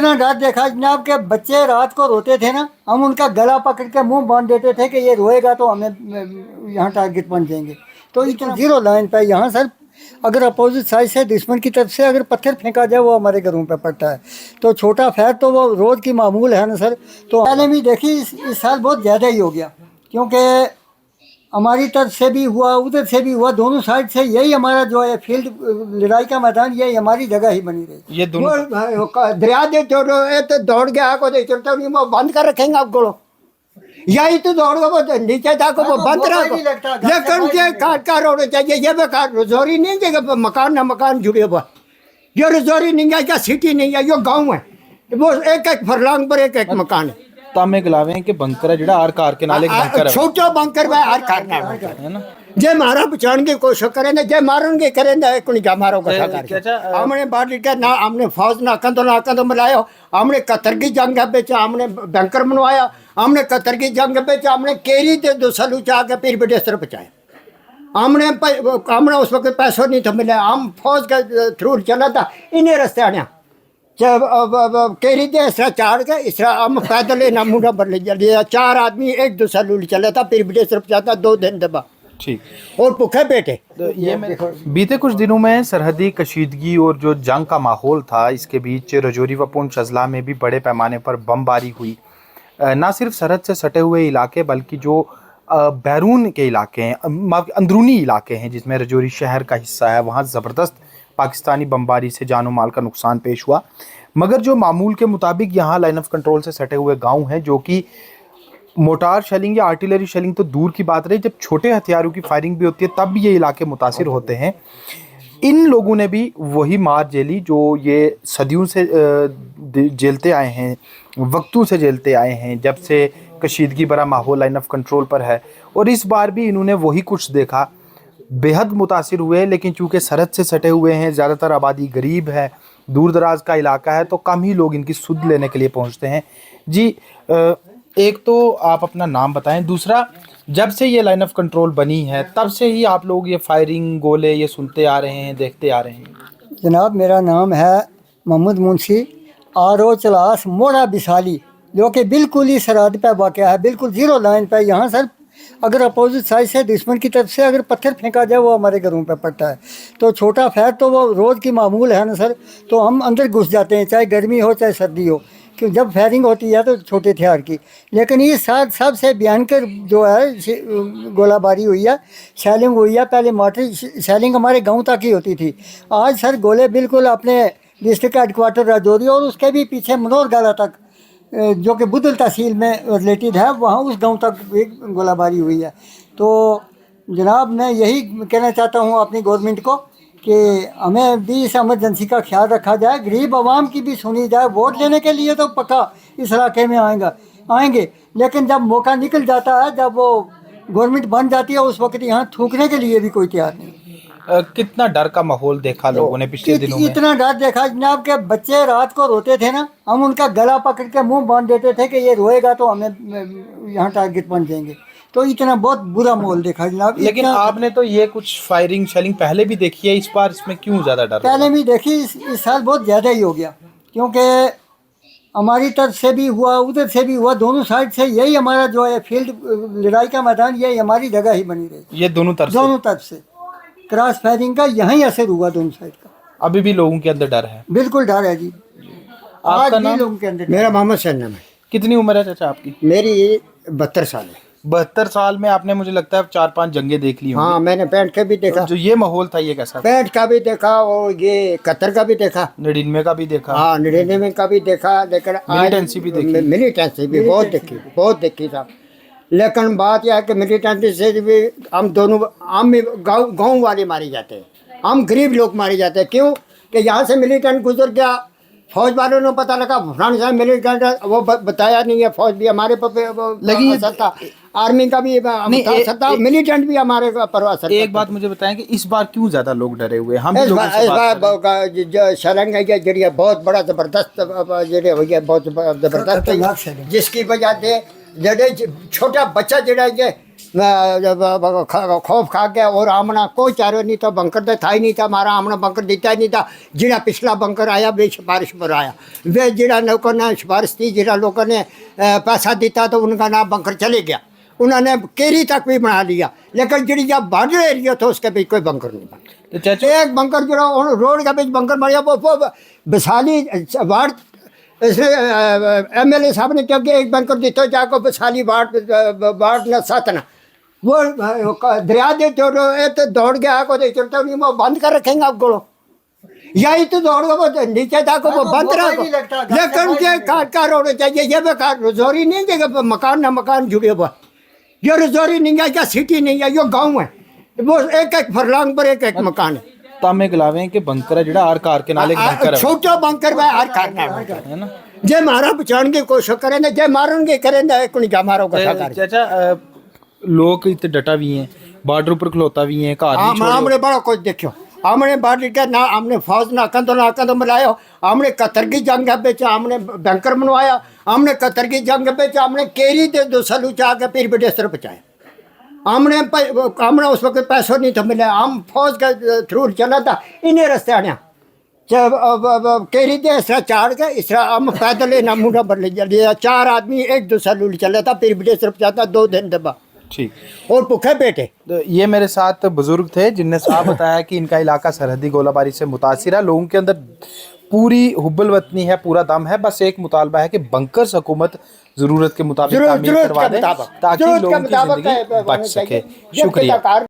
इतना डर देखा जनाब के बच्चे रात को रोते थे ना, हम उनका गला पकड़ के मुंह बांध देते थे कि ये रोएगा तो हमें यहाँ टारगेट बन जाएंगे। तो इतना जीरो लाइन पे यहाँ सर, अगर अपोजिट साइड से दुश्मन की तरफ से अगर पत्थर फेंका जाए वो हमारे घरों पे पड़ता है। तो छोटा फैर तो वो रोज़ की मामूल है ना सर। तो पहले भी देखी इस साल बहुत ज़्यादा ही हो गया, क्योंकि हमारी तरफ से भी हुआ उधर से भी हुआ, दोनों साइड से यही हमारा जो है फील्ड लड़ाई का मैदान, यही हमारी जगह ही बनी रही। ये दोनों दरिया दे तो दौड़ गया को चलता नहीं, वो बंद कर रखेंगे आपको, यही तो दौड़ गया वो नीचे जाकर वो बंद रहा। लेकिन ये कार होना चाहिए, ये बेकार रजौरी नहीं जगह मकान ना मकान जुड़े हुआ, ये रजौरी नहीं है, या सिटी नहीं है, ये गाँव है, वो एक एक फरलांग पर एक एक मकान है। तामे गलावे के बंकर है जेड़ा आर कार के नाले बंकर है, छोटा बंकर में आर कार है ना। जे मारा बचाने की कोशिश करेंगे, जे मारेंगे करेंगे कोई जा मारो कथा करके। हमने बाड़ी के ना हमने फौज नाकन तो मिलाया, हमने कतर की जंग बेचा, हमने बैंकर बनवाया, हमने कतर की जंग बेचा, हमने केरी दे 2 साल ऊँचा के पीर बडेसर बचाया। हमने उस वक्त पैसों नहीं था मिला, हम फौज के थ्रू चला था, इन्हें रास्ते आने केरी दे इसरा चाड़ के इसरा हम पैदल ना मुंडा पर ले लिया, 4 आदमी 1-2 साल चला था, पीर बडेसर पहुंचाता 2 दिन दबा ठीक। और भूखे पेटे। तो ये बीते कुछ दिनों में सरहदी कशीदगी और जो जंग का माहौल था, इसके बीच रजौरी व पुंछ अजला में भी बड़े पैमाने पर बमबारी हुई। ना सिर्फ सरहद से सटे हुए इलाके बल्कि जो बैरून के इलाके हैं, अंदरूनी इलाके हैं जिसमें रजौरी शहर का हिस्सा है, वहाँ ज़बरदस्त पाकिस्तानी बमबारी से जानो माल का नुकसान पेश हुआ। मगर जो मामूल के मुताबिक यहाँ लाइन ऑफ कंट्रोल से सटे हुए गाँव हैं, जो कि मोटार शेलिंग या आर्टिलरी शेलिंग तो दूर की बात रही, जब छोटे हथियारों की फायरिंग भी होती है तब ये इलाके मुतासिर होते हैं। इन लोगों ने भी वही मार झेली जो ये सदियों से झेलते आए हैं, वक्तों से झेलते आए हैं, जब से कशीदगी भरा माहौल लाइन ऑफ कंट्रोल पर है। और इस बार भी इन्होंने वही कुछ देखा, बेहद मुतासिर हुए। लेकिन चूँकि सरहद से सटे हुए हैं, ज़्यादातर आबादी गरीब है, दूर दराज का इलाका है, तो कम ही लोग इनकी सुध लेने के लिए पहुँचते हैं। जी, एक तो आप अपना नाम बताएं, दूसरा जब से ये लाइन ऑफ कंट्रोल बनी है तब से ही आप लोग ये फायरिंग गोले ये सुनते आ रहे हैं, देखते आ रहे हैं? जनाब मेरा नाम है मोहम्मद मुंशी, आरो चलास मोड़ा बिसाली, जो कि बिल्कुल ही सरहद पे वाक़या है, बिल्कुल जीरो लाइन पे। यहाँ सर अगर अपोजिट साइड से दुश्मन की तरफ से अगर पत्थर फेंका जाए वो हमारे घरों पे पड़ता है। तो छोटा फैर तो वो रोज़ की मामूल है ना सर। तो हम अंदर घुस जाते हैं, चाहे गर्मी हो चाहे सर्दी हो, कि जब फायरिंग होती है तो छोटे हथियार की। लेकिन ये साथ सबसे भयंकर जो है गोलाबारी हुई है, शेलिंग हुई है। पहले मोटर शेलिंग हमारे गांव तक ही होती थी, आज सर गोले बिल्कुल अपने डिस्ट्रिक्ट हेडक्वार्टर राजौरी और उसके भी पीछे मनोर गाला तक, जो कि बुदल तहसील में रिलेटेड है, वहाँ उस गांव तक भी गोलाबारी हुई है। तो जनाब मैं यही कहना चाहता हूँ अपनी गवर्नमेंट को कि हमें भी इस एमरजेंसी का ख्याल रखा जाए, गरीब आवाम की भी सुनी जाए। वोट लेने के लिए तो पक्का इस इलाके में आएंगे, लेकिन जब मौका निकल जाता है, जब वो गवर्नमेंट बन जाती है, उस वक्त यहाँ थूकने के लिए भी कोई तैयार नहीं। कितना डर का माहौल देखा लोगों ने पिछले दिनों में? इतना डर देखा जनाब के बच्चे रात को रोते थे ना, हम उनका गला पकड़ के मुँह बांध देते थे कि ये रोएगा तो हमें यहाँ टारगेट बन जाएंगे। तो इतना बहुत बुरा माहौल देखा जनाब। लेकिन आपने तो ये कुछ फायरिंग शेलिंग पहले भी देखी है, इस बार इसमें क्यों ज़्यादा डर? पहले भी देखी, इस साल बहुत ज़्यादा ही हो गया, क्योंकि हमारी तरफ से भी हुआ उधर से भी हुआ, दोनों साइड से यही हमारा जो है फील्ड लड़ाई का मैदान, यही हमारी जगह ही बनी रही। ये दोनों तरफ से क्रॉस फायरिंग का यही असर हुआ दोनों साइड का। अभी भी लोगों के अंदर डर है? बिल्कुल डर है जी। आपका नाम? लोगों के अंदर। मेरा मोहम्मद सन्नम है। कितनी उम्र है चाचा आपकी? मेरी 72 साल है। 72 साल में आपने मुझे लगता है 4-5 जंगें देख ली होंगी। हाँ, मैंने 65 का भी देखा। जो ये माहौल था ये कैसा? 65 का भी देखा और ये कतर का भी देखा, 99 का भी देखा। हाँ 99 का भी देखा। लेकिन मिलिटेंसी भी देखी? मिलिटेंसी भी बहुत देखी था। लेकिन बात यह है कि मिलिटेंसी से भी हम दोनों गाँव वाले मारे जाते हैं, हम गरीब लोग मारे जाते हैं। क्यों कि यहाँ से मिलिटेंट गुजर गया, फौज वालों ने पता लगा फलाने साहब मिलिटेंट, वो बताया नहीं है। फौज भी हमारे पर लगी असर था, आर्मी का भी असर था, मिलिटेंट भी हमारे पर असर। एक बात मुझे बताएं कि इस बार क्यों ज्यादा लोग डरे हुए? हम इस बार शरंग है जरिए बहुत बड़ा जबरदस्त जरिए, बहुत जबरदस्त, जिसकी वजह से जड़े छोटा बच्चा जड़ा खौफ खा गया और आमना कोई चारो नहीं था, बंकर तो था ही नहीं था, हमारा आमना बंकर दिता ही नहीं था। जिड़ा पिछला बंकर आया वे सिफारिश पर आया, वे जिड़ा लोगों ने सिफारिश थी, जिड़ा लोगों ने पैसा दिता तो उनका नाम बंकर चले गया, उन्होंने केरी तक भी बना लिया, लेकिन जी जब बॉर्डर एरिया था उसके बीच कोई बंकर नहीं बना। तो चाचा एक बंकर जो रोड के बीच बंकर बना वो बसाली वार्ड MLA साहब ने, क्योंकि एक बंकर दिता जाको बसाली वार्ड न साथ ना वो दरिया दे तो दौड़ गया को चलता नहीं, वो बंद कर रखेंगे आप गोलो यही तो दौड़ गया, वो नीचे जाको वो बंद रखो, लेकिन ये कार होना चाहिए, ये बेकार रजौरी नहीं देगा, मकान ना मकान जुड़े हुआ, ये रजौरी नहीं है, या सिटी नहीं है, ये गाँव है, वो एक एक फरलांग पर एक एक मकान है। तामे गलावे के बंकर है जिहड़ा हर कार के नाल एक बंकर है, छोटा बंकर है हर कार नाल है ना। जे मारा बचाने की कोशिश करें, जे मारेंगे करें कोई क्या मारो चाचा लोग इतने डटा भी हैं, बॉर्डर पर खलोता भी हैं, घर भी छोड़े हमने बड़ा कुछ देखो, हमने बॉर्डर का ना हमने फौज नाकन तो मिलाया, हमने कतर की जंग बेचा, हमने बैंकर बनवाया, हमने कतर की जंग बेचा, हमने केरी दे 2 साल ऊँचा के फिर बडेसर बचाया, हमने उस वक्त पैसों नहीं था मिला, हम फौज के थ्रू चला था, इन्हें रास्ते आने केरी दे इस तरह चाड़ के इस तरह हम पैदल ना मुंडा पर ले लिया, 4 आदमी 1-2 साल चला था, फिर बडेसर पहुँचाता 2 दिन दबा ठीक। और भूखे पेटे। तो ये मेरे साथ बुजुर्ग थे जिनने साफ बताया कि इनका इलाका सरहदी गोलाबारी से मुतासिर है, लोगों के अंदर पूरी हुब्बल वतनी है, पूरा दम है, बस एक मुतालबा है कि बंकर्स हुकूमत ज़रूरत के मुताबिक तामीर करवा दे ताकि लोगों की ज़िंदगी बच सके। शुक्रिया।